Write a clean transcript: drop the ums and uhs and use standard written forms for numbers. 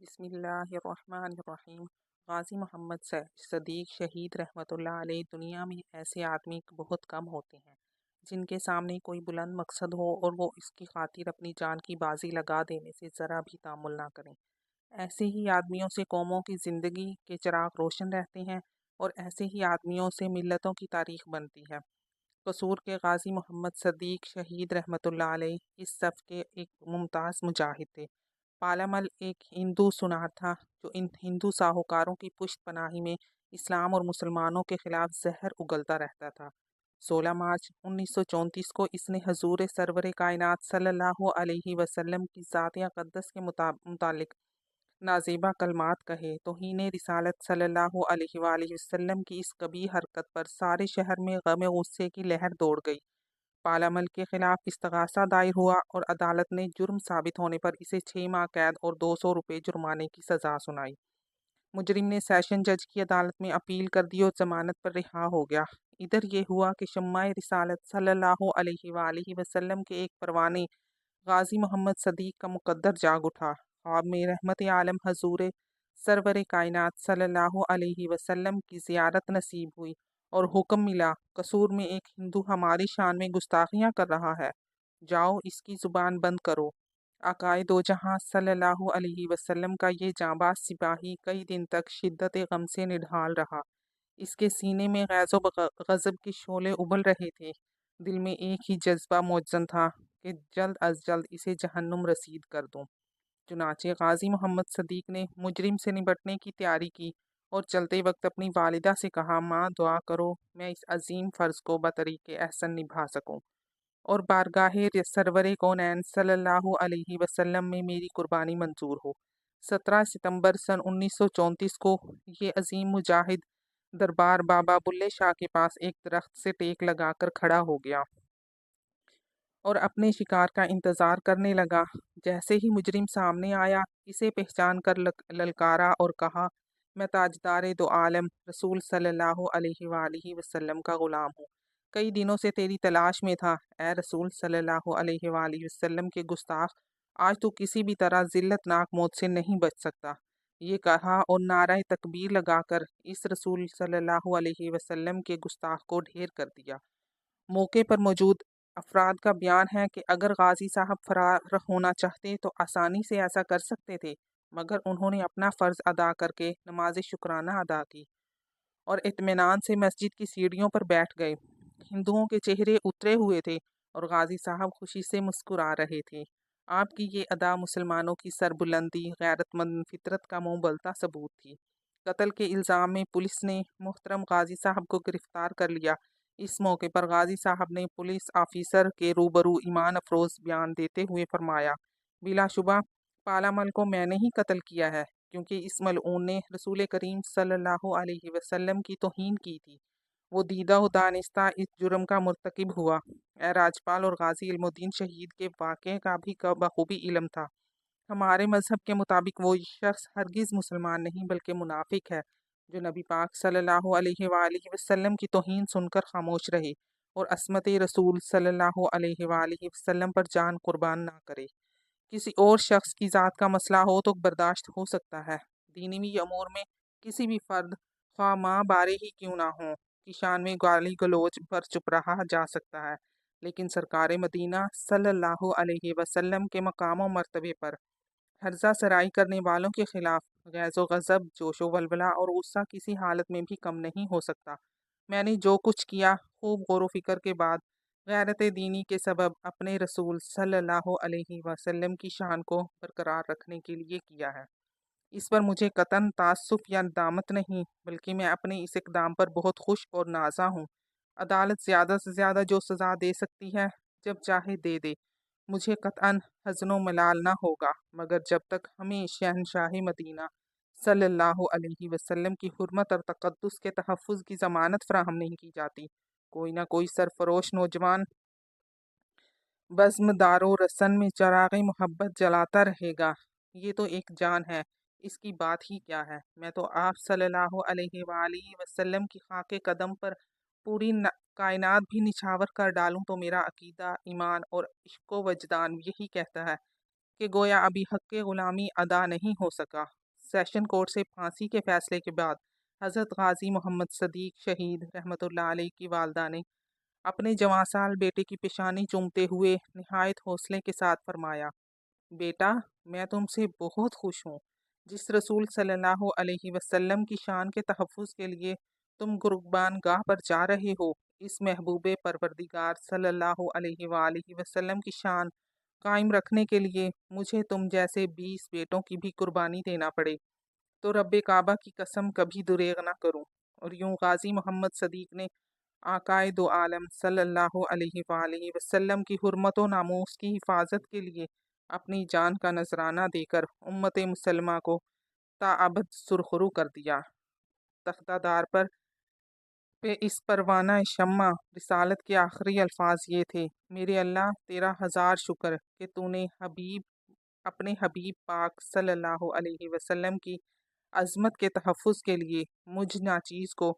بسم اللہ الرحمن الرحیم۔ غازی محمد صدیق شہید رحمۃ اللہ علیہ دنیا میں ایسے آدمی بہت کم ہوتے ہیں جن کے سامنے کوئی بلند مقصد ہو اور وہ اس کی خاطر اپنی جان کی بازی لگا دینے سے ذرا بھی تامل نہ کریں۔ ایسے ہی آدمیوں سے قوموں کی زندگی کے چراغ روشن رہتے ہیں اور ایسے ہی آدمیوں سے ملتوں کی تاریخ بنتی ہے۔ قصور کے غازی محمد صدیق شہید رحمۃ اللہ علیہ اس صف کے ایک ممتاز مجاہد تھے۔ پالامل ایک ہندو سنار تھا جو ان ہندو ساہوکاروں کی پشت پناہی میں اسلام اور مسلمانوں کے خلاف زہر اگلتا رہتا تھا۔ 16 مارچ 1934 کو اس نے حضور سرور کائنات صلی اللہ علیہ وسلم کی ذات اقدس کے متعلق نازیبہ کلمات کہے۔ توہین رسالت صلی اللہ علیہ وآلہ وسلم کی اس قبیح حرکت پر سارے شہر میں غم غصے کی لہر دوڑ گئی۔ پالامل کے خلاف استغاثہ دائر ہوا اور عدالت نے جرم ثابت ہونے پر اسے 6 ماہ قید اور 200 روپے جرمانے کی سزا سنائی۔ مجرم نے سیشن جج کی عدالت میں اپیل کر دی اور ضمانت پر رہا ہو گیا۔ ادھر یہ ہوا کہ شمع رسالت صلی اللہ علیہ وآلہ وسلم کے ایک پروانے غازی محمد صدیق کا مقدر جاگ اٹھا۔ خواب میں رحمت عالم حضور سرور کائنات صلی اللہ علیہ وسلم کی زیارت نصیب ہوئی اور حکم ملا، قصور میں ایک ہندو ہماری شان میں گستاخیاں کر رہا ہے، جاؤ اس کی زبان بند کرو۔ آقائے دو جہاں صلی اللہ علیہ وسلم کا یہ جانباز سپاہی کئی دن تک شدت غم سے نڈھال رہا۔ اس کے سینے میں غیظ و غضب کے شعلے ابل رہے تھے۔ دل میں ایک ہی جذبہ موزن تھا کہ جلد از جلد اسے جہنم رسید کر دوں۔ چنانچہ غازی محمد صدیق نے مجرم سے نمٹنے کی تیاری کی اور چلتے وقت اپنی والدہ سے کہا، ماں دعا کرو میں اس عظیم فرض کو بطریق احسن نبھا سکوں اور بارگاہ سرور کونین صلی اللہ علیہ وسلم میں میری قربانی منظور ہو۔ 17 ستمبر سن 1934 کو یہ عظیم مجاہد دربار بابا بلے شاہ کے پاس ایک درخت سے ٹیک لگا کر کھڑا ہو گیا اور اپنے شکار کا انتظار کرنے لگا۔ جیسے ہی مجرم سامنے آیا، اسے پہچان کر للکارا اور کہا، میں تاجدار دو عالم رسول صلی اللہ علیہ وآلہ وسلم کا غلام ہوں، کئی دنوں سے تیری تلاش میں تھا۔ اے رسول صلی اللہ علیہ وآلہ وسلم کے گستاخ، آج تو کسی بھی طرح ذلت ناک موت سے نہیں بچ سکتا۔ یہ کہا اور نعرہ تکبیر لگا کر اس رسول صلی اللہ علیہ وسلم کے گستاخ کو ڈھیر کر دیا۔ موقع پر موجود افراد کا بیان ہے کہ اگر غازی صاحب فرار ہونا چاہتے تو آسانی سے ایسا کر سکتے تھے، مگر انہوں نے اپنا فرض ادا کر کے نماز شکرانہ ادا کی اور اطمینان سے مسجد کی سیڑھیوں پر بیٹھ گئے۔ ہندوؤں کے چہرے اترے ہوئے تھے اور غازی صاحب خوشی سے مسکرا رہے تھے۔ آپ کی یہ ادا مسلمانوں کی سربلندی، غیرت مند فطرت کا منہ ثبوت تھی۔ قتل کے الزام میں پولیس نے محترم غازی صاحب کو گرفتار کر لیا۔ اس موقع پر غازی صاحب نے پولیس آفیسر کے روبرو ایمان افروز بیان دیتے ہوئے فرمایا، بلا شبہ پالامل کو میں نے ہی قتل کیا ہے، کیونکہ اس ملعون نے رسول کریم صلی اللہ علیہ وسلم کی توہین کی تھی۔ وہ دیدہ و دانستہ اس جرم کا مرتکب ہوا۔ اے راجپال اور غازی علم الدین شہید کے واقعے کا بھی بخوبی علم تھا۔ ہمارے مذہب کے مطابق وہ شخص ہرگز مسلمان نہیں بلکہ منافق ہے جو نبی پاک صلی اللہ علیہ وآلہ وسلم کی توہین سن کر خاموش رہے اور عصمت رسول صلی اللہ علیہ وآلہ وسلم پر جان قربان نہ کرے۔ کسی اور شخص کی ذات کا مسئلہ ہو تو برداشت ہو سکتا ہے۔ دینی امور میں کسی بھی فرد، خواہ ماں بارے ہی کیوں نہ ہوں، کی شان میں گالی گلوچ پر چپ رہا جا سکتا ہے، لیکن سرکار مدینہ صلی اللہ علیہ وسلم کے مقام و مرتبے پر ہرزہ سرائی کرنے والوں کے خلاف غیظ و غضب، جوش و ولولہ اور غصہ کسی حالت میں بھی کم نہیں ہو سکتا۔ میں نے جو کچھ کیا خوب غور و فکر کے بعد غیرت دینی کے سبب اپنے رسول صلی اللہ علیہ وسلم کی شان کو برقرار رکھنے کے لیے کیا ہے۔ اس پر مجھے قطعاً تعصب یا ندامت نہیں، بلکہ میں اپنے اس اقدام پر بہت خوش اور نازا ہوں۔ عدالت زیادہ سے زیادہ جو سزا دے سکتی ہے جب چاہے دے دے، مجھے قطعاً حزن و ملال نہ ہوگا، مگر جب تک ہمیں شہنشاہ مدینہ صلی اللہ علیہ وسلم کی حرمت اور تقدس کے تحفظ کی ضمانت فراہم نہیں کی جاتی، کوئی نہ کوئی سرفروش نوجوان بزم دار و رسن میں چراغ محبت جلاتا رہے گا۔ یہ تو ایک جان ہے، اس کی بات ہی کیا ہے۔ میں تو آپ صلی اللہ علیہ وآلہ وسلم کی خاک قدم پر پوری کائنات بھی نچھاور کر ڈالوں تو میرا عقیدہ، ایمان اور عشق و وجدان یہی کہتا ہے کہ گویا ابھی حق غلامی ادا نہیں ہو سکا۔ سیشن کورٹ سے پھانسی کے فیصلے کے بعد حضرت غازی محمد صدیق شہید رحمۃ اللہ علیہ کی والدہ نے اپنے جوان سال بیٹے کی پیشانی چومتے ہوئے نہایت حوصلے کے ساتھ فرمایا، بیٹا، میں تم سے بہت خوش ہوں۔ جس رسول صلی اللہ علیہ وسلم کی شان کے تحفظ کے لیے تم قربان گاہ پر جا رہے ہو، اس محبوب پروردگار صلی اللہ علیہ وآلہ وسلم کی شان قائم رکھنے کے لیے مجھے تم جیسے 20 بیٹوں کی بھی قربانی دینا پڑے تو رب کعبہ کی قسم کبھی دریغ نہ کروں۔ اور یوں غازی محمد صدیق نے آقائے دو عالم صلی اللہ علیہ وآلہ وسلم کی حرمت و ناموس کی حفاظت کے لیے اپنی جان کا نذرانہ دے کر امت مسلمہ کو تاابد سرخرو کر دیا۔ تختہ دار پر اس پروانہ شمع رسالت کے آخری الفاظ یہ تھے، میرے اللہ، تیرا ہزار شکر کہ تو نے اپنے حبیب پاک صلی اللہ علیہ وسلم کی عظمت کے تحفظ کے لیے مجھ ناچیز کو